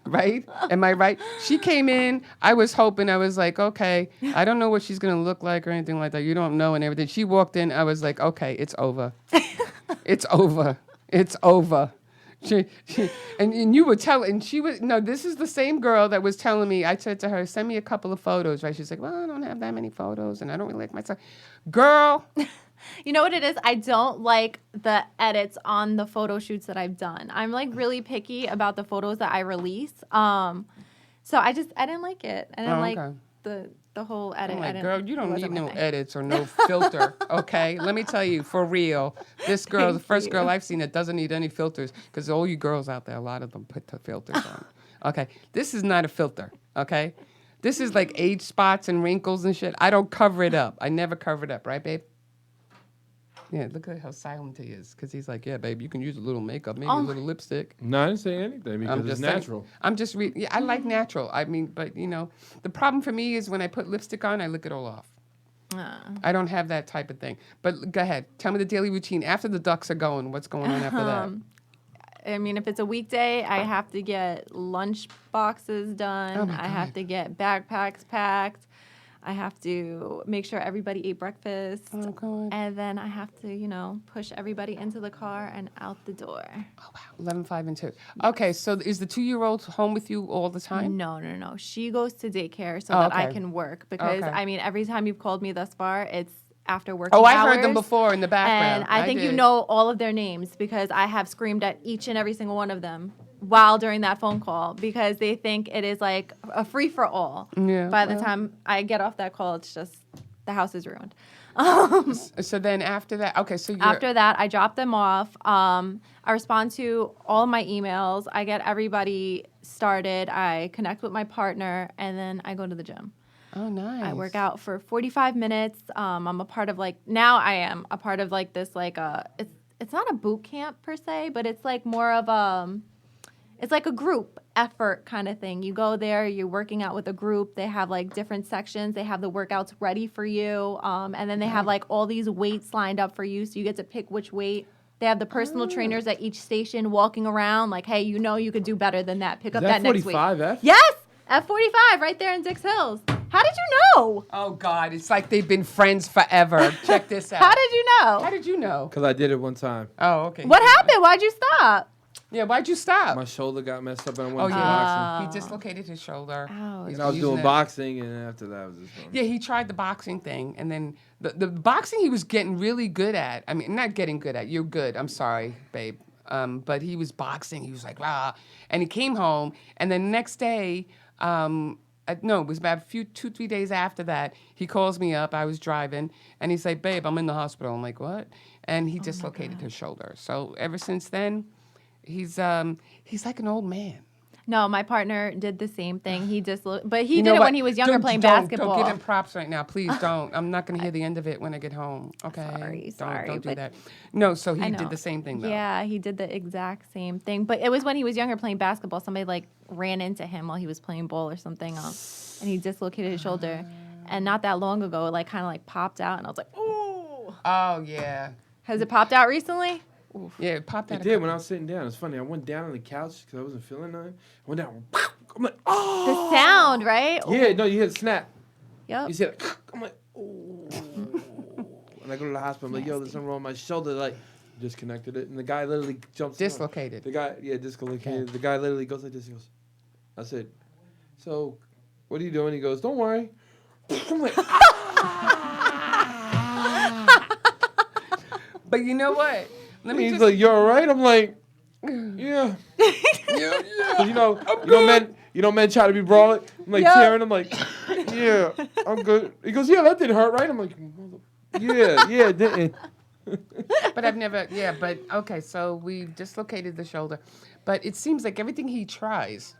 Right? Am I right? She came in. I was hoping. I was like, okay, I don't know what she's going to look like or anything like that. You don't know and everything. She walked in. I was like, okay, it's over. It's over. It's over. And you were telling, and she was, no, this is the same girl that was telling me, I said to her, send me a couple of photos, right? She's like, well, I don't have that many photos, and I don't really like myself. Girl. You know what it is? I don't like the edits on the photo shoots that I've done. I'm like really picky about the photos that I release. So I didn't like it. I didn't like the whole edit. I'm like, girl, you don't need no edits or no filter, okay? Let me tell you, for real, this girl, the first girl I've seen that doesn't need any filters, because all you girls out there, a lot of them put the filters on. Okay, this is not a filter, okay? This is like age spots and wrinkles and shit. I don't cover it up. I never cover it up, right, babe? Yeah, look at how silent he is, because he's like, yeah, babe, you can use a little makeup, maybe a little lipstick. No, I didn't say anything because it's natural. I'm just yeah, I like natural. I mean, but, the problem for me is when I put lipstick on, I lick it all off. I don't have that type of thing. But go ahead. Tell me the daily routine. After the ducks are going, what's going on after that? I mean, if it's a weekday, I have to get lunch boxes done. Oh my I have God. to get backpacks packed. I have to make sure everybody ate breakfast. Oh, God. And then I have to, push everybody into the car and out the door. Oh, wow. 11, 5, and 2. Okay, so is the 2-year-old home with you all the time? No. She goes to daycare so that I can work. Because, Okay. I mean, every time you've called me thus far, it's after working hours. Oh, I heard them before in the background. And I think you did. know all of their names because I have screamed at each and every single one of them while during that phone call because they think it is like a free-for-all. Yeah, By the time I get off that call, it's just the house is ruined. So then after that, okay, so you're... After that, I drop them off. I respond to all my emails. I get everybody started. I connect with my partner, and then I go to the gym. Oh, nice. I work out for 45 minutes. I'm a part of now I am a part of this it's not a boot camp per se, but it's more of it's like a group effort kind of thing. You go there, you're working out with a group. They have different sections. They have the workouts ready for you. And then they have all these weights lined up for you. So you get to pick which weight. They have the personal trainers at each station walking around hey, you could do better than that. Pick up that next weight. F45F? Yes, F45 right there in Dix Hills. How did you know? Oh, God. It's like they've been friends forever. Check this out. How did you know? How did you know? Because I did it one time. Oh, okay. What happened? Why'd you stop? Yeah, why'd you stop? My shoulder got messed up and I Oh, went to yeah. boxing. He dislocated his shoulder. Ouch. He's And I was using doing it. boxing, and after that, I was just fun. Yeah, he tried the boxing thing, and then the boxing he was getting really good at. I mean, not getting good at. You're good. I'm sorry, babe. But he was boxing. He was like, rah. And he came home, and the next day, it was about 2-3 days after that, he calls me up. I was driving, and he's like, babe, I'm in the hospital. I'm like, what? And he dislocated his shoulder. So ever since then, he's like an old man. No, my partner did the same thing. He did it know when what? he was younger playing Don't basketball. give him props right now. Please don't. I'm not going to hear the end of it when I get home. Okay? Sorry, Don't do but that. No, so I he know. did the same thing, though. Yeah, he did the exact same thing. But it was when he was younger playing basketball. Somebody ran into him while he was playing ball or something, and he dislocated his shoulder. And not that long ago, it kind of popped out, and I was like, ooh. Oh, yeah. Has it popped out recently? Yeah, it popped out. It did when I was sitting down. It's funny. I went down on the couch because I wasn't feeling nothing. I went down. I'm like, oh. The sound, right? Yeah, no, you hear the snap. Yep. You see it. I'm like, oh. When I go to the hospital, I'm like, yo, there's something wrong with my shoulder. Disconnected it. And the guy literally jumps on. Dislocated. The guy, dislocated. The guy literally goes like this. He goes, I said, so what are you doing? He goes, don't worry. I'm like, But you know what? He's like, you all right? I'm like, yeah. Men try to be brawling. I'm like tearing. I'm like, yeah, I'm good. He goes, yeah, that didn't hurt, right? I'm like, yeah, it didn't. But I've never, but okay, so we dislocated the shoulder. But it seems like everything he tries,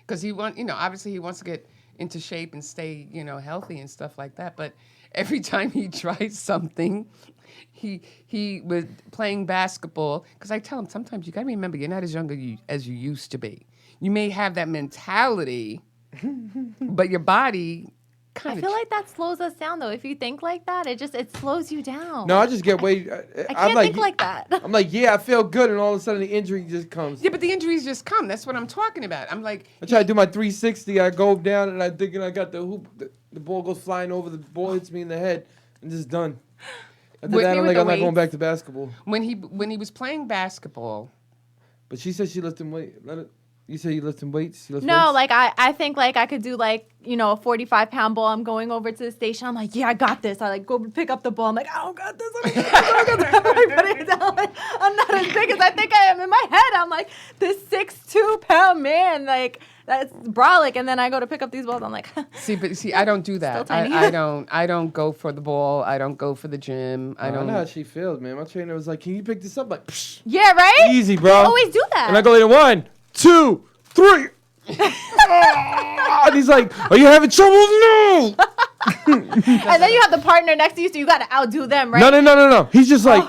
because obviously he wants to get into shape and stay, healthy and stuff like that. But every time he tries something, he was playing basketball, because I tell him sometimes you got to remember you're not as young as you used to be. You may have that mentality, but your body kind I of. feel like that slows us down, though. If you think like that, it slows you down. No, I just get way. I can't think like that. I'm like, yeah, I feel good, and all of a sudden the injury just comes. Yeah, but the injuries just come. That's what I'm talking about. I'm like, I try to do my 360. I go down, and I thinking I got the hoop. The ball goes flying over. The ball hits me in the head, and just done. After that, I'm like, I'm not going back to basketball. When he was playing basketball. But she said she lifting weight. You say you lifting weights? No, weights? I think I could do a 45-pound ball. I'm going over to the station. I'm like, yeah, I got this. I go pick up the ball. I'm like, I don't got this. I put it down. I'm not as big as I think I am. In my head, I'm like this 6'2" man. That's brolic. And then I go to pick up these balls. I'm like, see, I don't do that. I don't go for the ball. I don't go for the gym. I don't know how she feels, man. My trainer was like, can you pick this up? Like, psh, yeah, right? Easy, bro. I always do that. And I go later, 1, 2, 3. And he's like, are you having trouble? No. And then you have the partner next to you, so you got to outdo them, right? No. He's just like.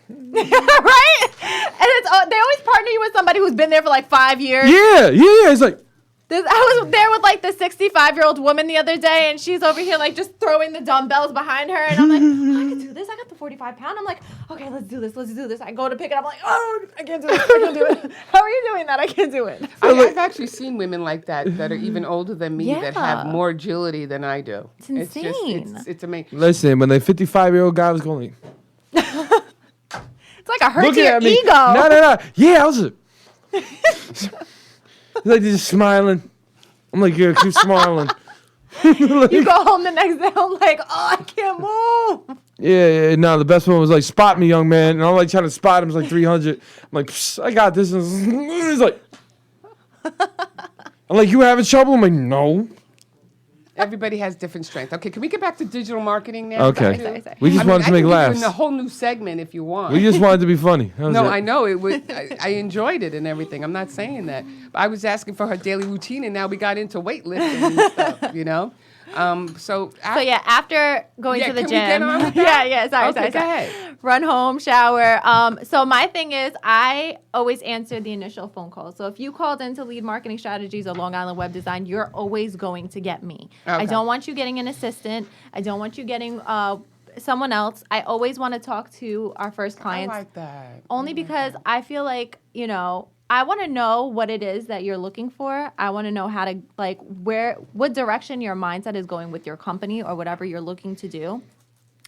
Right? And they always partner you with somebody who's been there for 5 years. Yeah. It's like. I was there with the 65-year-old woman the other day, and she's over here just throwing the dumbbells behind her, and I'm like, I can do this. I got the 45-pound. I'm like, okay, let's do this. I go to pick it up. I'm like, oh, I can't do it. How are you doing that? I can't do it. I've actually seen women like that are even older than me that have more agility than I do. It's insane. It's amazing. Listen, when the 55-year-old guy was going, it's like a hurt to your ego. No. Yeah, I was. He's just smiling. I'm like, yeah, keep smiling. You go home the next day, I'm like, oh, I can't move. Yeah. No, the best one was spot me, young man. And I'm trying to spot him. It's 300. I'm like, I got this. And he's like, I'm like, you having trouble? I'm like, no. everybody has different strengths. Okay, can we get back to digital marketing now? Okay. Sorry. We just wanted to make I laughs. can give you a whole new segment if you want. We just wanted to be funny. That was No, it. I know it would. I enjoyed it and everything. I'm not saying that. But I was asking for her daily routine, and now we got into weightlifting and stuff. You know. So yeah, after going to the can gym, we get on with that? sorry, Okay, go ahead. Run home, shower. So my thing is, I always answer the initial phone call. So if you called into Lead Marketing Strategies or Long Island Web Design, you're always going to get me. I Okay. don't want you getting an assistant. I don't want you getting someone else. I always want to talk to our first clients. I like that. Only because I feel like, I want to know what it is that you're looking for. I want to know how to, what direction your mindset is going with your company or whatever you're looking to do.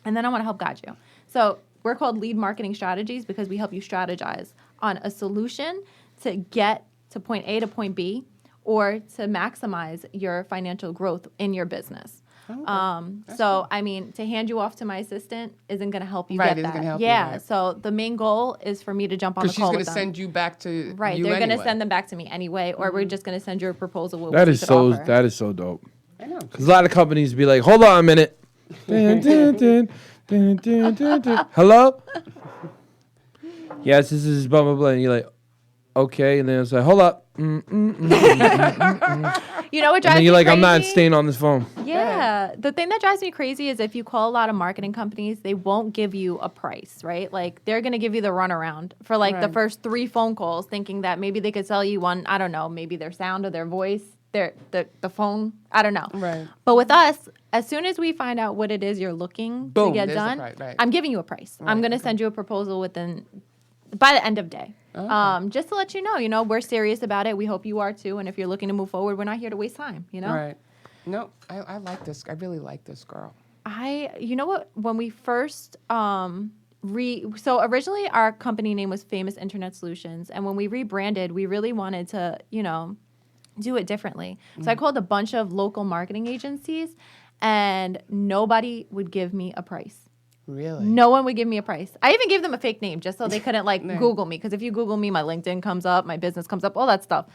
And then I want to help guide you. So we're called Lead Marketing Strategies because we help you strategize on a solution to get to point A to point B or to maximize your financial growth in your business. So, I mean, to hand you off to my assistant isn't going to help you get that. Isn't gonna help you, yeah. right. So the main goal is for me to jump on the Because she's call going with to them. send you back to Right. you They're going to anyway. send them back to me anyway, or we're just going to send you a proposal with That what we is could so. offer. That is so dope. I know. Because a lot of companies be like, "Hold on a minute." Dun, dun, dun, dun, dun, dun, dun. Hello. Yes, this is blah blah blah. And you're like, okay, and then it's like, hold up. You know what And drives then me you're like, crazy? I'm not staying on this phone. Yeah. The thing that drives me crazy is if you call a lot of marketing companies, they won't give you a price, right? Like they're going to give you the runaround for like the Right. first 3 phone calls thinking that maybe they could sell you one, I don't know, maybe their sound or their voice, the phone, I don't know. Right. But with us, as soon as we find out what it is you're looking Boom, to get there's the done, price, right. I'm giving you a price. I'm Right, going to send you a proposal by the end of day. Just to let you know, we're serious about it. We hope you are too. And if you're looking to move forward, we're not here to waste time, Right. No, I like this. I really like this girl. You know what? When we first so originally our company name was Famous Internet Solutions, and when we rebranded, we really wanted to, do it differently. So I called a bunch of local marketing agencies, and nobody would give me a price. Really? No one would give me a price. I even gave them a fake name just so they couldn't Google me. Because if you Google me, my LinkedIn comes up, my business comes up, all that stuff.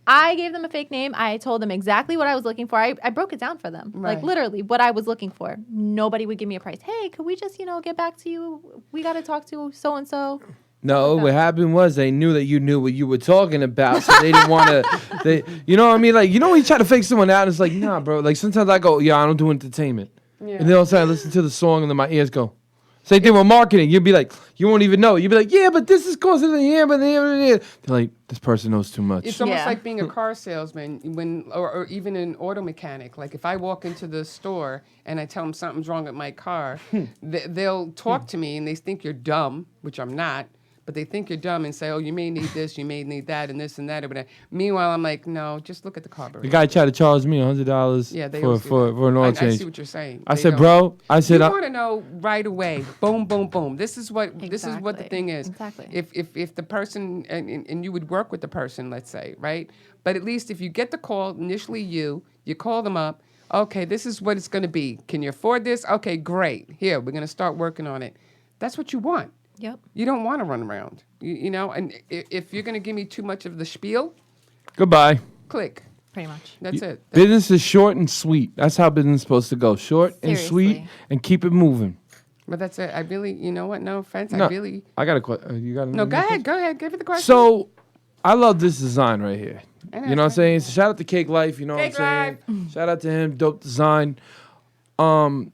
I gave them a fake name. I told them exactly what I was looking for. I broke it down for them. Right. Like literally what I was looking for. Nobody would give me a price. Hey, could we just, get back to you? We got to talk to so-and-so. No, what happened was they knew that you knew what you were talking about, so they didn't want to. You know what I mean? Like, when you try to fake someone out, it's like, nah, bro. Like sometimes I go, yeah, I don't do entertainment, and then all of a sudden I listen to the song, and then my ears go. Same thing with marketing. You'd be like, you won't even know. You'd be like, yeah, but this is costing the here, but they're like, this person knows too much. It's almost like being a car salesman or even an auto mechanic. Like if I walk into the store and I tell them something's wrong with my car, they'll talk to me and they think you're dumb, which I'm not. But they think you're dumb and say, oh, you may need this, you may need that, and this and that. But meanwhile, I'm like, no, just look at the carburetor. The guy tried to charge me $100 Yeah, they for an oil change. I see what you're saying. I They said, don't. bro, I said, You want to know right away. Boom, boom, boom. This is what the thing is. Exactly. If the person and you would work with the person, let's say, right? But at least if you get the call initially, you call them up. Okay, this is what it's going to be. Can you afford this? Okay, great. Here, we're going to start working on it. That's what you want. Yep. You don't want to run around, and if you're going to give me too much of the spiel, goodbye. click. Pretty much. That's it. Business is short and sweet. That's how business is supposed to go. Short and sweet, Seriously. and keep it moving. But that's it. I really, you know what? No offense. No, I got a question. You got No, go ahead. Go ahead. Give it the question. So, I love this design right here. I know, You know what I'm it's saying? So shout out to Cake Life. You know Cake what I'm saying? Shout out to him. Dope design. When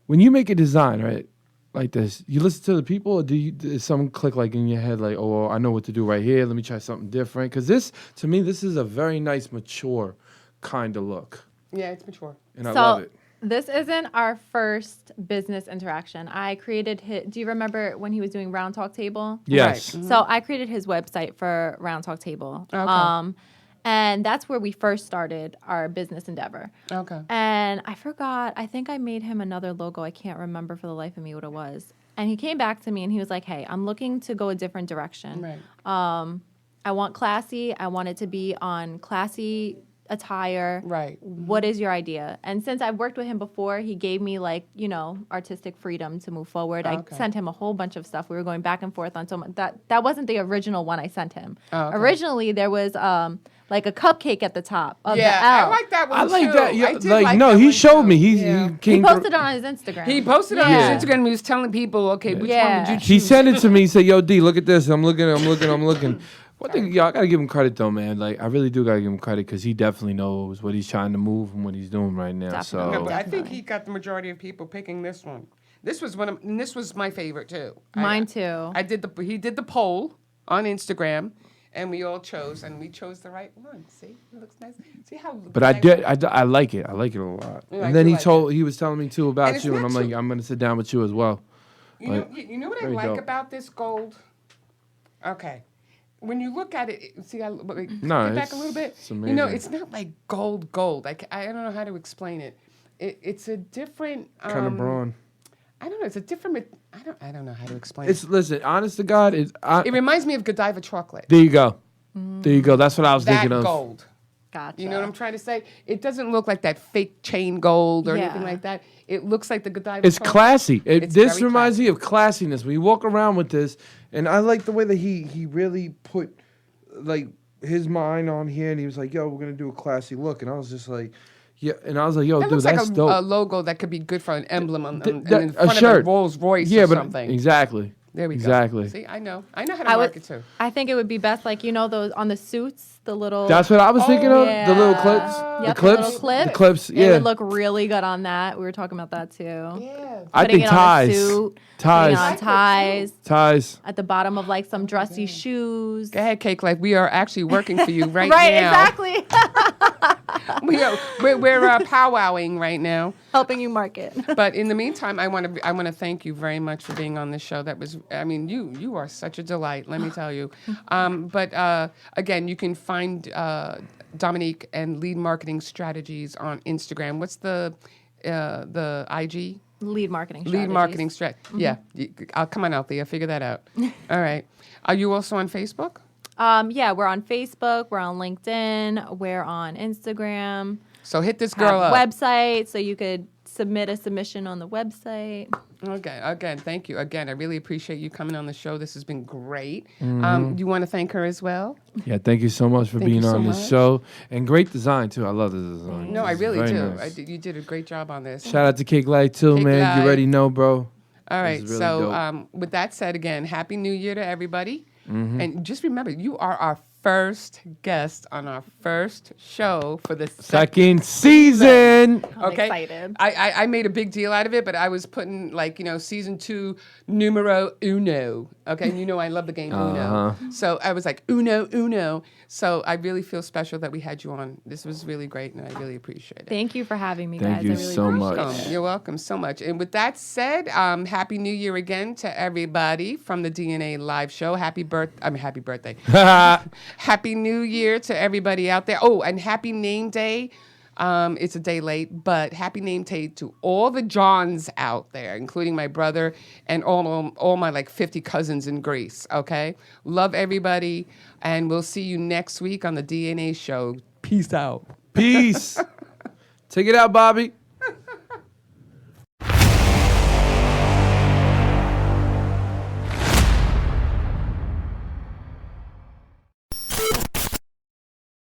you make a design, right, like this, you listen to the people, or does something click like in your head, like, oh, I know what to do right here. Let me try something different. Because this, to me, this is a very nice, mature kind of look. Yeah, it's mature. And I love it. This isn't our first business interaction. I created do you remember when he was doing Round Talk Table? Yes. Right. So I created his website for Round Talk Table. Okay. And that's where we first started our business endeavor. Okay. And I forgot, I think I made him another logo. I can't remember for the life of me what it was. And he came back to me and he was like, hey, I'm looking to go a different direction. Right. I want classy. I want it to be on classy attire. Right. What is your idea? And since I've worked with him before, he gave me artistic freedom to move forward. Okay. I sent him a whole bunch of stuff. We were going back and forth on so much. That wasn't the original one I sent him. Oh, okay. Originally, there was like a cupcake at the top of Yeah, the L. I like that one I like too. that. Yeah, I did like like no, that he one showed too. me. He He came. posted it on his Instagram. He posted it on Yeah. his Instagram and he was telling people, okay, which one Yeah. would you choose? He sent it to me. He said, "Yo, D, look at this. I'm looking. One thing, I gotta give him credit though, man. Like I really do gotta give him credit because he definitely knows what he's trying to move and what he's doing right now. Definitely. No, but So I think he got the majority of people picking this one. This was and this was my favorite too. Mine too. He did the poll on Instagram, and we all chose, and we chose the right one. See, it looks nice. See how? but I like it. I like it a lot. Yeah, I and then do he like he was telling me too And about it's you, and not I'm like, too- I'm gonna sit down with you as well. You know what I very like dope. about this gold? Okay. When you look at it, see, get No, back a little bit. it's You know, amazing. it's not like gold. I don't know how to explain it. It's a different Kind of brawn. I don't know. It's a different. I don't know how to explain it. It's listen, honest to God, It reminds me of Godiva chocolate. there you go. There you go. That's what I was That thinking of. gold. Gotcha. You know what I'm trying to say? It doesn't look like that fake chain gold or anything Yeah. like that. It looks like the Godiva. It's chocolate. classy. It's This very reminds classy. me of classiness. We walk around with this, and I like the way that he really put like his mind on here, and he was like, "Yo, we're gonna do a classy look," and I was just like, "Yeah," and I was like, "Yo, That dude, looks like that's a dope." logo that could be good for an emblem on Th- in that- front a shirt, of a Rolls Royce yeah, or but something. exactly. There we exactly. go. See, I know how to I market would. too. I think it would be best, like those on the suits, the little. That's what I was thinking of. The little Yeah. clips, Yep, the clips, little clip. the clips. It Yeah, would look really good on that. We were talking about that too. Yeah. I Putting think it on a ties, suit, ties, putting on ties ties. at the bottom of like some dressy shoes. Go ahead, Cake Life. We are actually working for you right Right, now. exactly. We're powwowing right now. Helping you market. But in the meantime, I want to thank you very much for being on this show. That was, I mean, you are such a delight. Let me tell you. But again, you can find Dominique and Lead Marketing Strategies on Instagram. What's the IG? Lead marketing. Lead marketing strategies. Yeah, I'll come on out there. Figure that out. All right. Are you also on Facebook? Yeah, we're on Facebook. We're on LinkedIn. We're on Instagram. So hit this Have girl up. website, so you could submit a submission on the website. Okay. Again, thank you. Again, I really appreciate you coming on the show. This has been great. Mm-hmm. You want to thank her as well? Yeah, thank you so much for Thank being you so on this much. show, and great design too. I love the design. No, I It's really very do. nice. You did a great job on this. Shout out to Cake Light too, Cake man. Light. You already know, bro. All right. This is really So dope. with that said, again, Happy New Year to everybody. Mm-hmm. And just remember, you are our first guest on our first show for the Second season. I'm Okay. excited. I made a big deal out of it, but I was putting season 2 numero uno. Okay, and you know I love the game Uno. So I was like uno. So I really feel special that we had you on. This was really great, and I really appreciate it. Thank you for having me, Thank guys. you I really so appreciate much. it. You're welcome so much. And with that said, Happy New Year again to everybody from the DNA Live Show. Happy birthday. Happy New Year to everybody out there. Oh, and happy name day. It's a day late, but happy name day to all the Johns out there, including my brother and all my like 50 cousins in Greece. Okay, love everybody, and we'll see you next week on the DNA Show. Peace out. Peace. Take it out, Bobby.